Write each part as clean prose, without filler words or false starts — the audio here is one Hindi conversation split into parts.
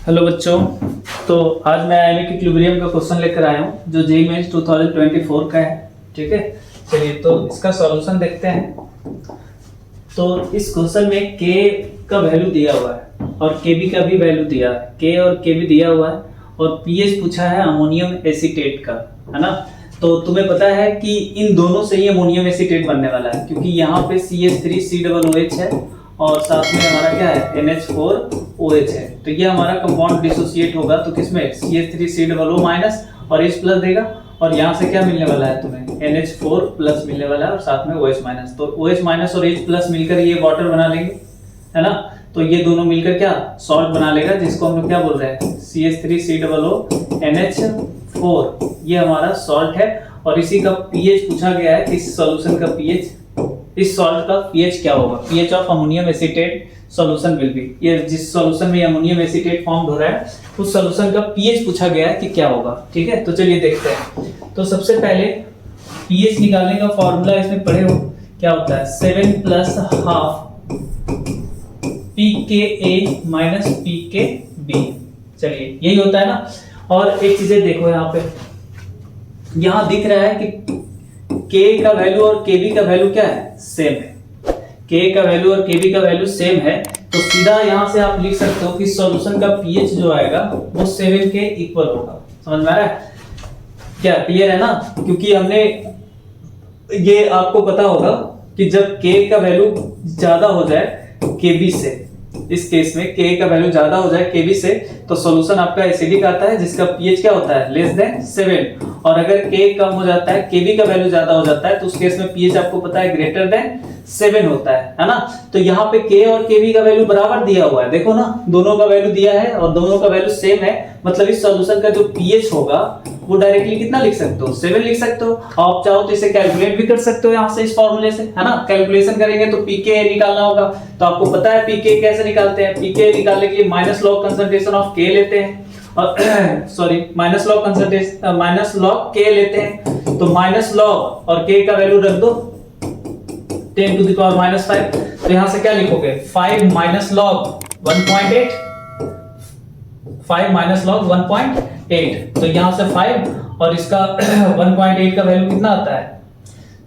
हेलो बच्चों। तो आज मैं आयनिक इक्विलिब्रियम का क्वेश्चन लेकर आया हूँ जो जेईई मेंस 2024 का है। ठीक है, चलिए तो इसका सॉल्यूशन देखते हैं। तो इस क्वेश्चन में k का वैल्यू दिया हुआ है और kb का भी वैल्यू दिया है, k और kb दिया हुआ है और pH पूछा है अमोनियम एसीटेट का, है ना। तो तुम्हें पता है कि इन दोनों से ही अमोनियम एसीटेट बनने वाला है क्योंकि यहाँ पे CH3COOH है और साथ में हमारा क्या है NH4OH है। तो ये हमारा कंपाउंड डिसोसिएट होगा तो किसमें CH3COO माइनस और H प्लस देगा और यहाँ से क्या मिलने वाला है तुम्हें NH4 प्लस मिलने वाला है और साथ में OH माइनस। तो OH माइनस और H प्लस मिलकर ये वाटर बना लेंगे, है ना। तो ये दोनों मिलकर क्या सॉल्ट बना लेगा जिसको हम लोग क्या बोल रहे हैं CH3COO NH4। ये हमारा सॉल्ट है और इसी का pH पूछा गया है कि इस सॉल्यूशन का pH, इस सॉल्ट का pH क्या होगा। pH of ammonium acetate solution will be, ये जिस सॉल्यूशन में अमोनियम एसीटेट फॉर्म हो रहा है उस सॉल्यूशन का pH पूछा गया है कि क्या होगा। ठीक है, तो चलिए देखते हैं। तो सबसे पहले pH निकालने का फॉर्मूला इसमें पढ़े हो, क्या होता है 7 plus half pKa minus pKb। चलिए यही होता है ना। और एक चीजें देखो यहाँ पे, यहाँ दिख रहा है कि K का वैल्यू और Kb का वैल्यू क्या है सेम है। K का वैल्यू और Kb का वैल्यू सेम है तो सीधा यहाँ से आप लिख सकते हो कि सॉल्यूशन का pH जो आएगा वो 7 के इक्वल होगा। समझ में आ रहा है क्या, क्लियर है ना। क्योंकि हमने ये आपको पता होगा कि जब K का वैल्यू ज्यादा हो जाए Kb से, इस केस में K का वैल्यू ज्यादा हो जाए Kb से तो सॉल्यूशन आपका एसिडिक आता है जिसका pH क्या होता है लेस देन 7। और अगर K कम हो जाता है Kb का वैल्यू ज्यादा हो जाता है तो उस केस में pH आपको पता है ग्रेटर देन 7 होता है ना। तो यहाँ पे K और Kb का वैल्यू बराबर दिया हुआ है, देखो ना दोनों का वैल्यू दिया है और दोनों का वैल्यू सेम है। मतलब इस सॉल्यूशन का जो pH होगा वो डायरेक्टली कितना लिख सकते हो 7 लिख सकते हो। आप चाहो तो इसे कैलकुलेट भी कर सकते हो यहाँ से इस फॉर्मूले से, है ना। कैलकुलेशन करेंगे तो pK निकालना होगा तो आपको पता है pK कैसे निकालते हैं। pK निकालने के लिए minus log concentration of K लेते हैं और sorry minus log concentration minus log K लेते हैं। तो माइनस लॉग और K का वैल्यू रख दो 10 टू द पावर माइनस 5। तो यहाँ से क्या लिखोगे 5 माइनस लॉग 1.8, 5 माइनस लॉग 1.8। तो यहाँ से 5 और इसका 1.8 का वैल्यू कितना आता है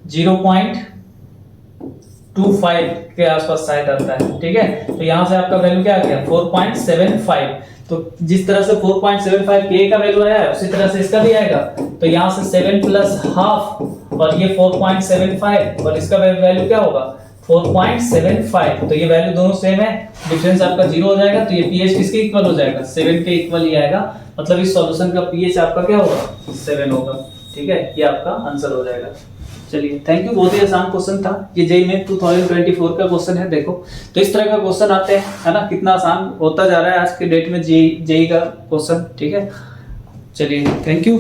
0.25 के आसपास शायद आता है। ठीक है, तो यहाँ से आपका वैल्यू क्या आ गया 4.75। तो जिस तरह से 4.75 K का वैल्यू आया है उसी तरह से इसका भी आएगा। तो यहाँ से 7 प्लस हाफ और ये 4.75 और इसका वैल्यू क्या होगा 4.75। तो ये वैल्यू दोनों सेम है, डिफरेंस आपका 0 हो जाएगा। तो ये pH किसके इक्वल हो जाएगा 7 के इक्वल ही आएगा। मतलब इस सॉल्यूशन का pH आपका क्या होगा 7 होगा। ठीक है, ये आपका आंसर हो जाएगा। चलिए थैंक यू, बहुत ही आसान क्वेश्चन था ये। जेईई मेंस 2024 का क्वेश्चन है। देखो तो इस तरह का क्वेश्चन आते हैं, है ना। कितना आसान होता जा रहा है आज के डेट में जेईई का क्वेश्चन। ठीक है, चलिए थैंक यू।